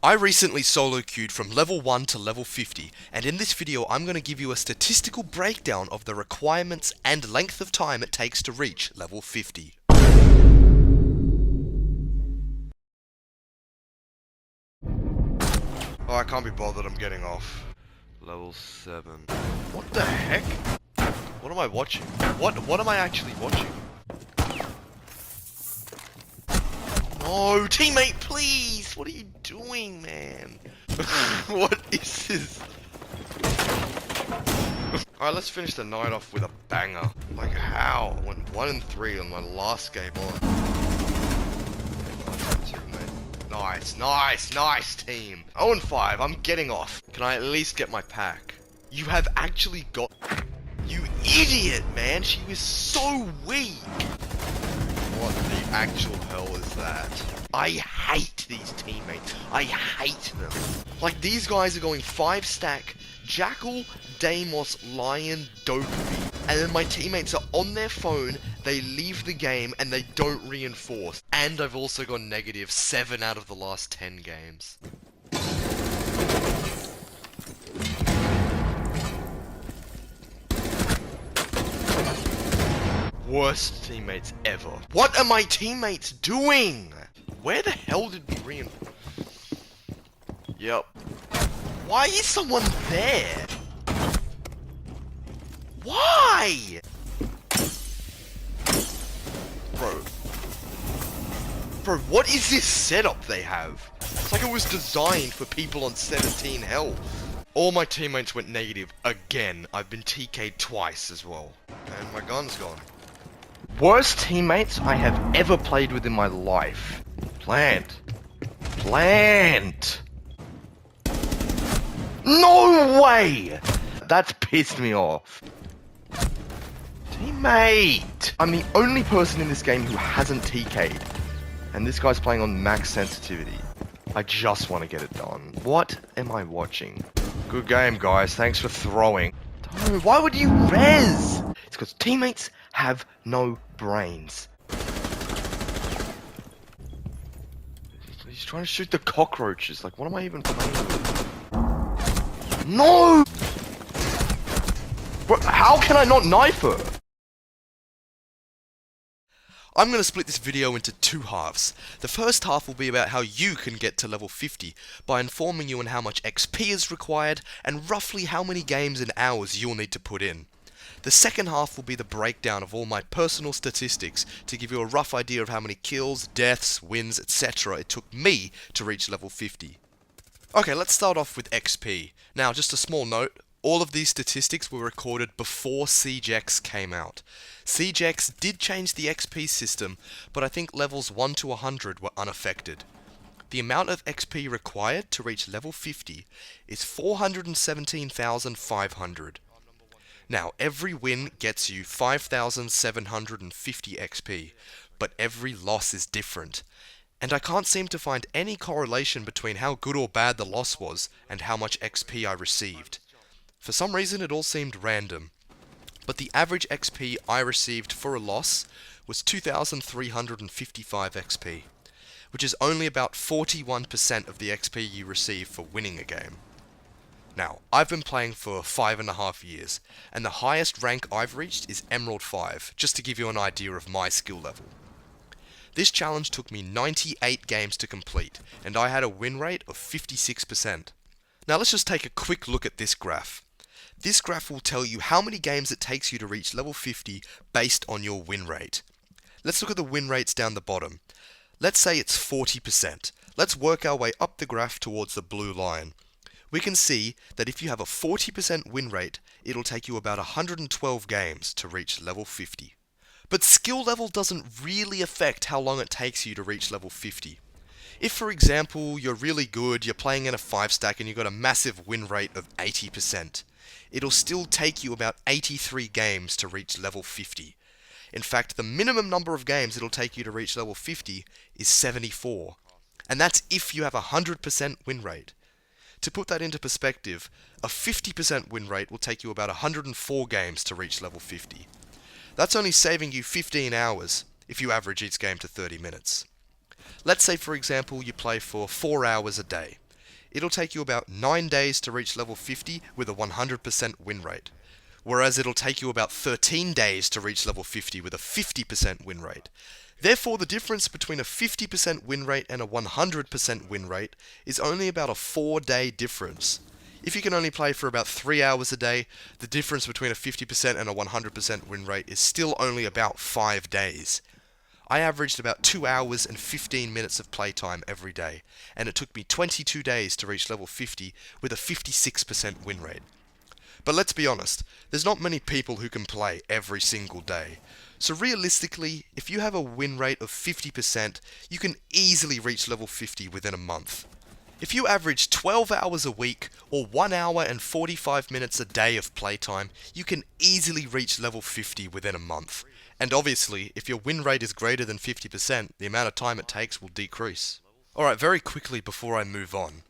I recently solo queued from level 1 to level 50, and in this video I'm going to give you a statistical breakdown of the requirements and length of time it takes to reach level 50. Oh, I can't be bothered, I'm getting off. Level 7. What the heck? What am I watching? What am I actually watching? No, teammate, please! What are you doing, man? What is this? Alright, let's finish the night off with a banger. Like, how? I went 1 and 3 on my last game on. Nice, team. 0 and 5, I'm getting off. Can I at least get my pack? You have actually got... You idiot, man! She was so weak! What the actual hell is that? I hate these teammates. I hate them. Like, these guys are going 5-stack, Jackal, Deimos, Lion, Dokkaebi. And then my teammates are on their phone, they leave the game, and they don't reinforce. And I've also gone negative 7 out of the last 10 games. Worst teammates ever. What are my teammates doing? Where the hell did we reinforce? Yep. Why is someone there? Why? Bro, what is this setup they have? It's like it was designed for people on 17 health. All my teammates went negative again. I've been TK'd twice as well. And my gun's gone. Worst teammates I have ever played with in my life. Plant. No way! That's pissed me off. Teammate! I'm the only person in this game who hasn't TK'd. And this guy's playing on max sensitivity. I just want to get it done. What am I watching? Good game, guys. Thanks for throwing. No, why would you res? It's because teammates have no brains. He's trying to shoot the cockroaches. Like, what am I even playing with? No! Bro, how can I not knife her? I'm going to split this video into two halves. The first half will be about how you can get to level 50 by informing you on how much XP is required and roughly how many games and hours you'll need to put in. The second half will be the breakdown of all my personal statistics to give you a rough idea of how many kills, deaths, wins, etc. it took me to reach level 50. Okay, let's start off with XP. Now, just a small note. All of these statistics were recorded before SiegeX came out. SiegeX did change the XP system, but I think levels 1 to 100 were unaffected. The amount of XP required to reach level 50 is 417,500. Now, every win gets you 5,750 XP, but every loss is different. And I can't seem to find any correlation between how good or bad the loss was and how much XP I received. For some reason it all seemed random, but the average XP I received for a loss was 2,355 XP, which is only about 41% of the XP you receive for winning a game. Now, I've been playing for 5.5 years, and the highest rank I've reached is Emerald 5, just to give you an idea of my skill level. This challenge took me 98 games to complete, and I had a win rate of 56%. Now let's just take a quick look at this graph. This graph will tell you how many games it takes you to reach level 50 based on your win rate. Let's look at the win rates down the bottom. Let's say it's 40%. Let's work our way up the graph towards the blue line. We can see that if you have a 40% win rate, it'll take you about 112 games to reach level 50. But skill level doesn't really affect how long it takes you to reach level 50. If, for example, you're really good, you're playing in a 5-stack and you've got a massive win rate of 80%, it'll still take you about 83 games to reach level 50. In fact, the minimum number of games it'll take you to reach level 50 is 74. And that's if you have a 100% win rate. To put that into perspective, a 50% win rate will take you about 104 games to reach level 50. That's only saving you 15 hours if you average each game to 30 minutes. Let's say, for example, you play for 4 hours a day. it'll take you about 9 days to reach level 50 with a 100% win rate. Whereas it'll take you about 13 days to reach level 50 with a 50% win rate. Therefore, the difference between a 50% win rate and a 100% win rate is only about a 4-day difference. If you can only play for about 3 hours a day, the difference between a 50% and a 100% win rate is still only about 5 days. I averaged about 2 hours and 15 minutes of playtime every day, and it took me 22 days to reach level 50 with a 56% win rate. But let's be honest, there's not many people who can play every single day. So realistically, if you have a win rate of 50%, you can easily reach level 50 within a month. If you average 12 hours a week, or 1 hour and 45 minutes a day of playtime, you can easily reach level 50 within a month. And obviously, if your win rate is greater than 50%, the amount of time it takes will decrease. Alright, very quickly before I move on.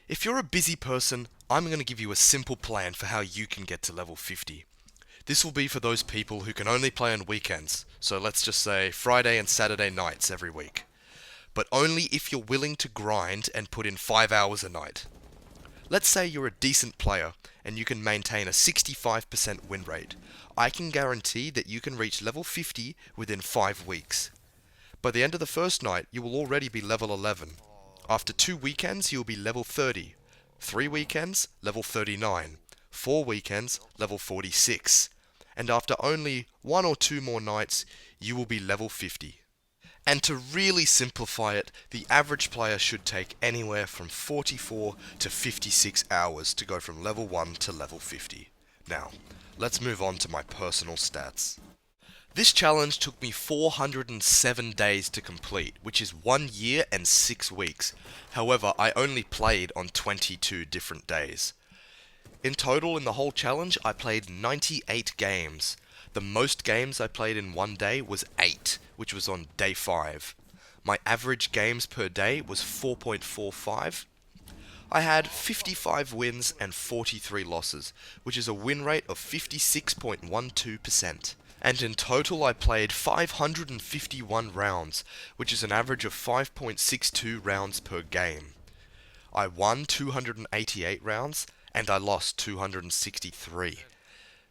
If you're a busy person, I'm going to give you a simple plan for how you can get to level 50. This will be for those people who can only play on weekends, so let's just say Friday and Saturday nights every week. But only if you're willing to grind and put in 5 hours a night. Let's say you're a decent player and you can maintain a 65% win rate. I can guarantee that you can reach level 50 within 5 weeks. By the end of the first night, you will already be level 11. After 2 weekends, you'll be level 30. 3 weekends, level 39. 4 weekends, level 46. And after only 1 or 2 more nights, you will be level 50. And to really simplify it, the average player should take anywhere from 44 to 56 hours to go from level 1 to level 50. Now, let's move on to my personal stats. This challenge took me 407 days to complete, which is 1 year and 6 weeks. However, I only played on 22 different days. In total, in the whole challenge, I played 98 games. The most games I played in one day was 8, which was on day 5. My average games per day was 4.45. I had 55 wins and 43 losses, which is a win rate of 56.12%. And in total I played 551 rounds, which is an average of 5.62 rounds per game. I won 288 rounds, and I lost 263.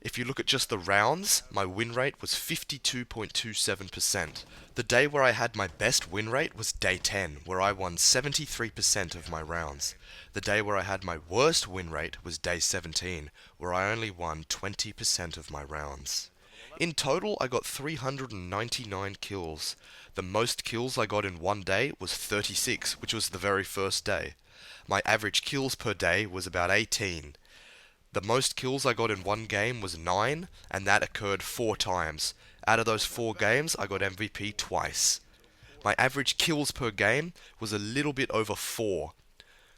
If you look at just the rounds, my win rate was 52.27%. The day where I had my best win rate was day 10, where I won 73% of my rounds. The day where I had my worst win rate was day 17, where I only won 20% of my rounds. In total, I got 399 kills. The most kills I got in one day was 36, which was the very first day. My average kills per day was about 18. The most kills I got in one game was 9, and that occurred 4 times. Out of those 4 games, I got MVP twice. My average kills per game was a little bit over 4.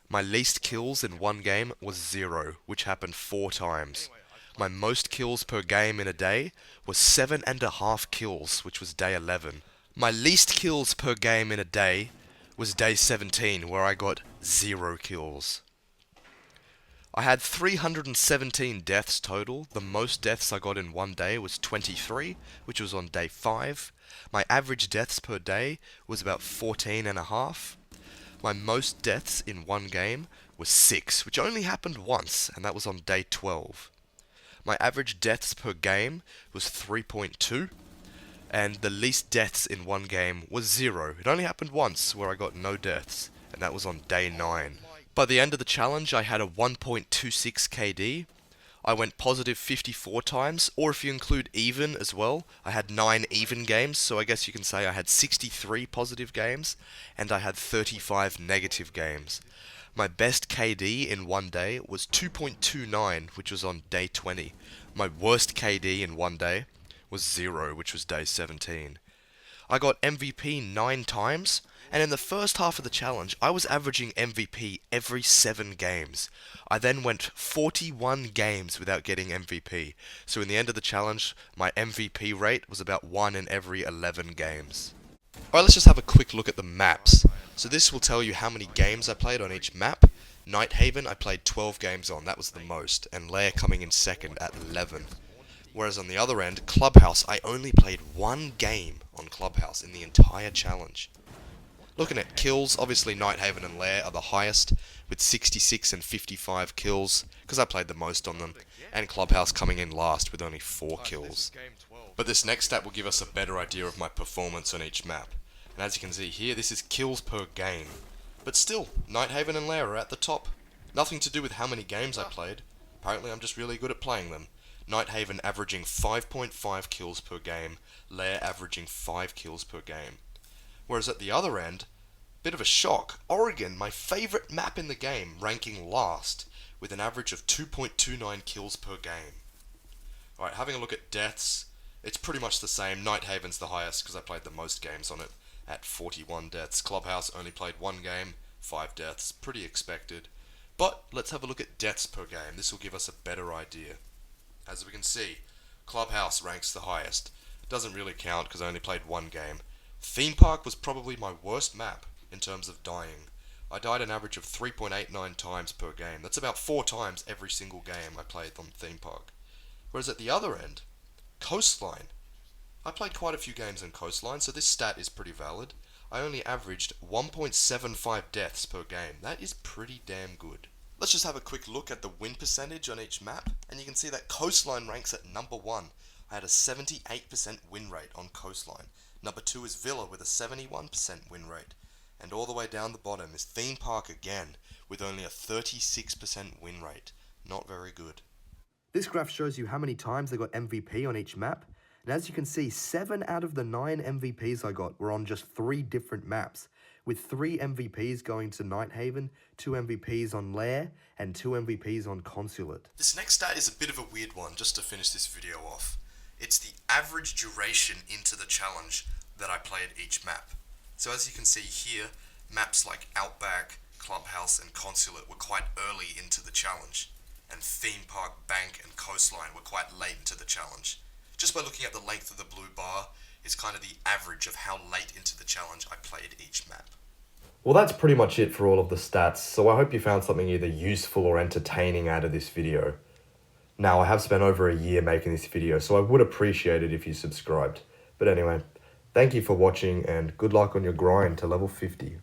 My least kills in one game was 0, which happened 4 times. My most kills per game in a day was 7.5 kills, which was day 11. My least kills per game in a day was day 17, where I got 0 kills. I had 317 deaths total. The most deaths I got in one day was 23, which was on day 5. My average deaths per day was about 14.5. My most deaths in one game was 6, which only happened once, and that was on day 12. My average deaths per game was 3.2, and the least deaths in one game was 0. It only happened once, where I got no deaths, and that was on day 9. By the end of the challenge, I had a 1.26 KD. I went positive 54 times, or if you include even as well, I had 9 even games, so I guess you can say I had 63 positive games, and I had 35 negative games. My best KD in one day was 2.29, which was on day 20. My worst KD in one day was 0, which was day 17. I got MVP 9 times, and in the first half of the challenge, I was averaging MVP every 7 games. I then went 41 games without getting MVP, so in the end of the challenge, my MVP rate was about 1 in every 11 games. Alright, let's just have a quick look at the maps. So this will tell you how many games I played on each map. Nighthaven I played 12 games on, that was the most, and Lair coming in second at 11. Whereas on the other end, Clubhouse, I only played 1 game on Clubhouse in the entire challenge. Looking at kills, obviously Nighthaven and Lair are the highest, with 66 and 55 kills, because I played the most on them, and Clubhouse coming in last with only 4 kills. But this next stat will give us a better idea of my performance on each map. And as you can see here, this is kills per game. But still, Nighthaven and Lair are at the top. Nothing to do with how many games I played. Apparently I'm just really good at playing them. Nighthaven averaging 5.5 kills per game, Lair averaging 5 kills per game. Whereas at the other end, bit of a shock, Oregon, my favourite map in the game, ranking last, with an average of 2.29 kills per game. Alright, having a look at deaths, it's pretty much the same. Nighthaven's the highest because I played the most games on it, at 41 deaths. Clubhouse only played 1 game, 5 deaths, pretty expected. But let's have a look at deaths per game, this will give us a better idea. As we can see, Clubhouse ranks the highest. Doesn't really count because I only played 1 game. Theme Park was probably my worst map in terms of dying. I died an average of 3.89 times per game. That's about 4 times every single game I played on Theme Park. Whereas at the other end, Coastline. I played quite a few games on Coastline, so this stat is pretty valid. I only averaged 1.75 deaths per game. That is pretty damn good. Let's just have a quick look at the win percentage on each map, and you can see that Coastline ranks at number 1. I had a 78% win rate on Coastline. Number 2 is Villa with a 71% win rate. And all the way down the bottom is Theme Park again, with only a 36% win rate. Not very good. This graph shows you how many times I got MVP on each map. And as you can see, 7 out of the 9 MVPs I got were on just 3 different maps, with 3 MVPs going to Nighthaven, 2 MVPs on Lair, and 2 MVPs on Consulate. This next stat is a bit of a weird one, just to finish this video off. It's the average duration into the challenge that I play at each map. So as you can see here, maps like Outback, Clubhouse, and Consulate were quite early into the challenge, and Theme Park, Bank, and Coastline were quite late into the challenge. Just by looking at the length of the blue bar is kind of the average of how late into the challenge I played each map. Well, that's pretty much it for all of the stats, so I hope you found something either useful or entertaining out of this video. Now, I have spent over a year making this video, so I would appreciate it if you subscribed. But anyway, thank you for watching and good luck on your grind to level 50.